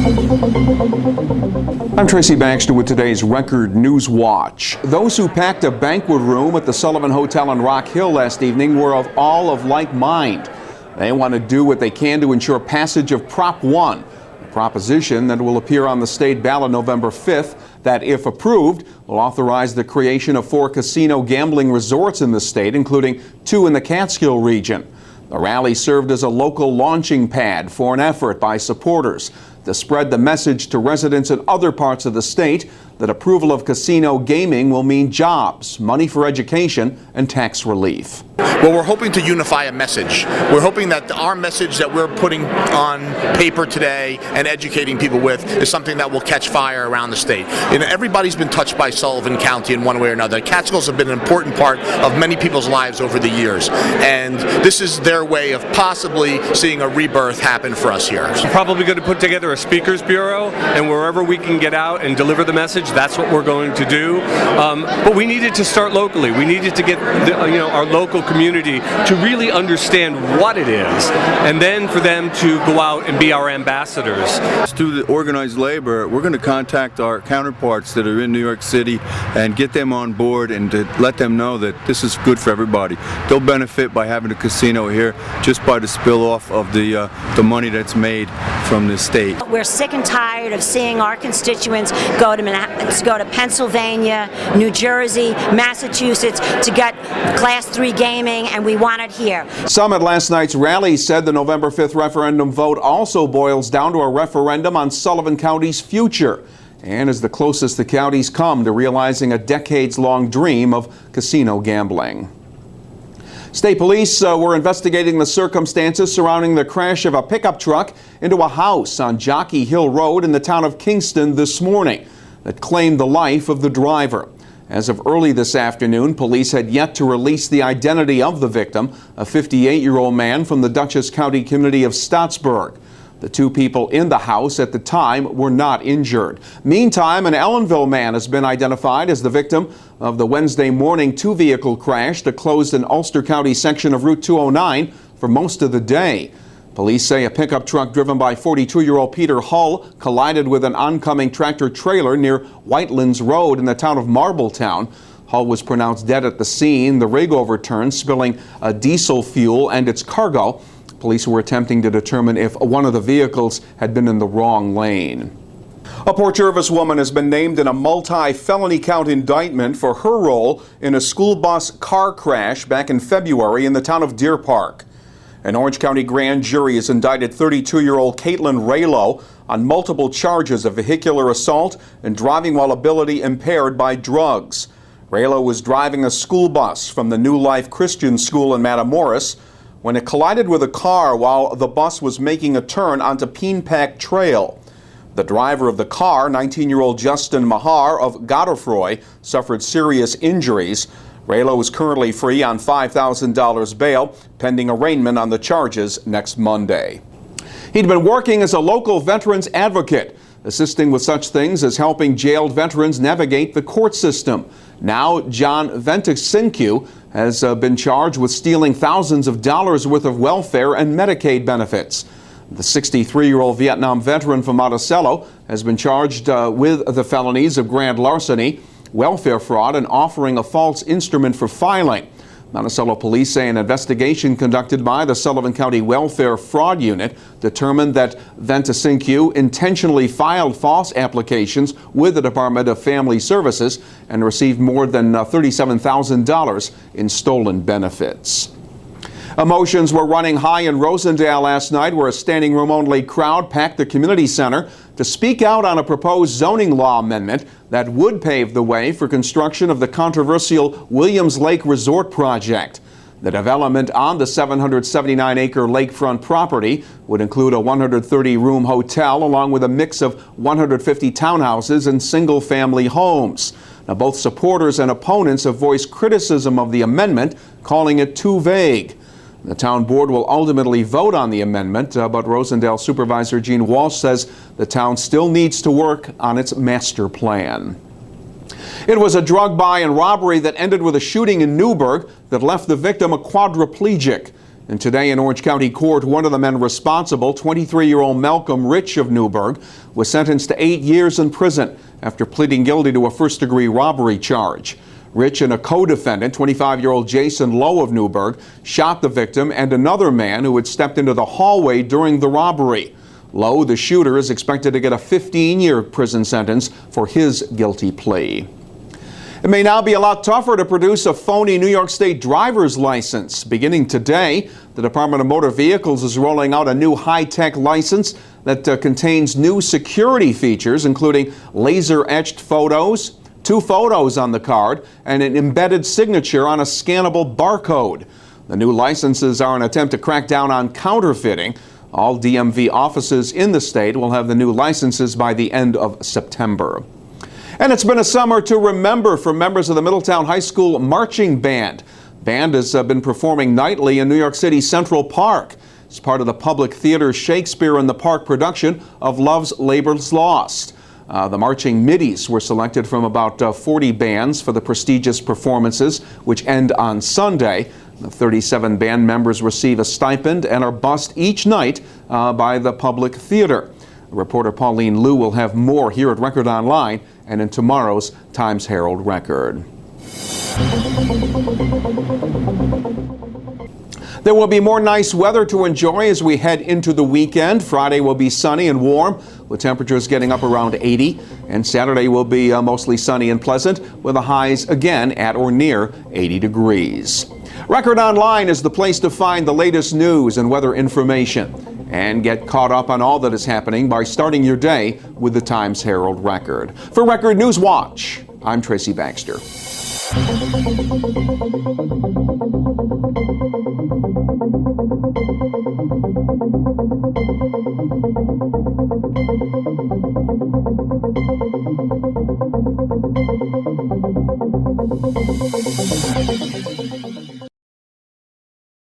I'm Tracy Baxter with today's Record Newswatch. Those who packed a banquet room at the Sullivan Hotel on Rock Hill last evening were all of like mind. They want to do what they can to ensure passage of Prop 1, a proposition that will appear on the state ballot November 5th that, if approved, will authorize the creation of 4 casino gambling resorts in the state, including 2 in the Catskill region. The rally served as a local launching pad for an effort by supporters to spread the message to residents in other parts of the state that approval of casino gaming will mean jobs, money for education, and tax relief. Well, we're hoping to unify a message. We're hoping that our message that we're putting on paper today and educating people with is something that will catch fire around the state. You know, everybody's been touched by Sullivan County in one way or another. Catskills have been an important part of many people's lives over the years, and this is their way of possibly seeing a rebirth happen for us here. We're probably going to put together a speakers bureau, and wherever we can get out and deliver the message, that's what we're going to do. But we needed to start locally. We needed to get our local community to really understand what it is, and then for them to go out and be our ambassadors. Through the organized labor, we're going to contact our counterparts that are in New York City and get them on board and to let them know that this is good for everybody. They'll benefit by having a casino here just by the spill off of the money that's made from the state. We're sick and tired of seeing our constituents go to Pennsylvania, New Jersey, Massachusetts to get Class 3 gaming, and we want it here. Some at last night's rally said the November 5th referendum vote also boils down to a referendum on Sullivan County's future, and is the closest the county's come to realizing a decades-long dream of casino gambling. State police were investigating the circumstances surrounding the crash of a pickup truck into a house on Jockey Hill Road in the town of Kingston this morning that claimed the life of the driver. As of early this afternoon, police had yet to release the identity of the victim, a 58-year-old man from the Dutchess County community of Stottsburg. The 2 people in the house at the time were not injured. Meantime, an Ellenville man has been identified as the victim of the Wednesday morning 2-vehicle crash that closed an Ulster County section of Route 209 for most of the day. Police say a pickup truck driven by 42-year-old Peter Hull collided with an oncoming tractor-trailer near Whitelands Road in the town of Marbletown. Hull was pronounced dead at the scene. The rig overturned, spilling diesel fuel and its cargo. Police were attempting to determine if one of the vehicles had been in the wrong lane. A Port Jervis woman has been named in a multi-felony count indictment for her role in a school bus car crash back in February in the town of Deer Park. An Orange County grand jury has indicted 32-year-old Caitlin Raylo on multiple charges of vehicular assault and driving while ability impaired by drugs. Raylo was driving a school bus from the New Life Christian School in Matamoros when it collided with a car while the bus was making a turn onto Peenpack Trail. The driver of the car, 19-year-old Justin Mahar of Godefroy, suffered serious injuries. Raylo is currently free on $5,000 bail, pending arraignment on the charges next Monday. He'd been working as a local veterans advocate, assisting with such things as helping jailed veterans navigate the court system. Now, John Ventisinkyu has been charged with stealing thousands of dollars worth of welfare and Medicaid benefits. The 63-year-old Vietnam veteran from Monticello has been charged with the felonies of grand larceny, welfare fraud, and offering a false instrument for filing. Monticello police say an investigation conducted by the Sullivan County Welfare Fraud Unit determined that Ventisinkyu intentionally filed false applications with the Department of Family Services and received more than $37,000 in stolen benefits. Emotions were running high in Rosendale last night, where a standing room only crowd packed the community center to speak out on a proposed zoning law amendment that would pave the way for construction of the controversial Williams Lake Resort project. The development on the 779-acre lakefront property would include a 130-room hotel along with a mix of 150 townhouses and single-family homes. Now, both supporters and opponents have voiced criticism of the amendment, calling it too vague. The town board will ultimately vote on the amendment, but Rosendale Supervisor Gene Walsh says the town still needs to work on its master plan. It was a drug buy and robbery that ended with a shooting in Newburgh that left the victim a quadriplegic. And today in Orange County Court, one of the men responsible, 23-year-old Malcolm Rich of Newburgh, was sentenced to 8 years in prison after pleading guilty to a first-degree robbery charge. Rich and a co-defendant, 25-year-old Jason Lowe of Newburgh, shot the victim and another man who had stepped into the hallway during the robbery. Lowe, the shooter, is expected to get a 15-year prison sentence for his guilty plea. It may now be a lot tougher to produce a phony New York State driver's license. Beginning today, the Department of Motor Vehicles is rolling out a new high-tech license that contains new security features, including laser-etched photos, 2 photos on the card, and an embedded signature on a scannable barcode. The new licenses are an attempt to crack down on counterfeiting. All DMV offices in the state will have the new licenses by the end of September. And it's been a summer to remember for members of the Middletown High School Marching Band. Band has been performing nightly in New York City Central Park. It's part of the Public Theater's Shakespeare in the Park production of Love's Labor's Lost. The marching middies were selected from about 40 bands for the prestigious performances, which end on Sunday. The 37 band members receive a stipend and are bussed each night by the Public Theater. Reporter Pauline Liu will have more here at Record Online and in tomorrow's Times-Herald Record. There will be more nice weather to enjoy as we head into the weekend. Friday will be sunny and warm, with temperatures getting up around 80. And Saturday will be mostly sunny and pleasant, with the highs again at or near 80 degrees. Record Online is the place to find the latest news and weather information. And get caught up on all that is happening by starting your day with the Times-Herald Record. For Record Newswatch, I'm Tracy Baxter.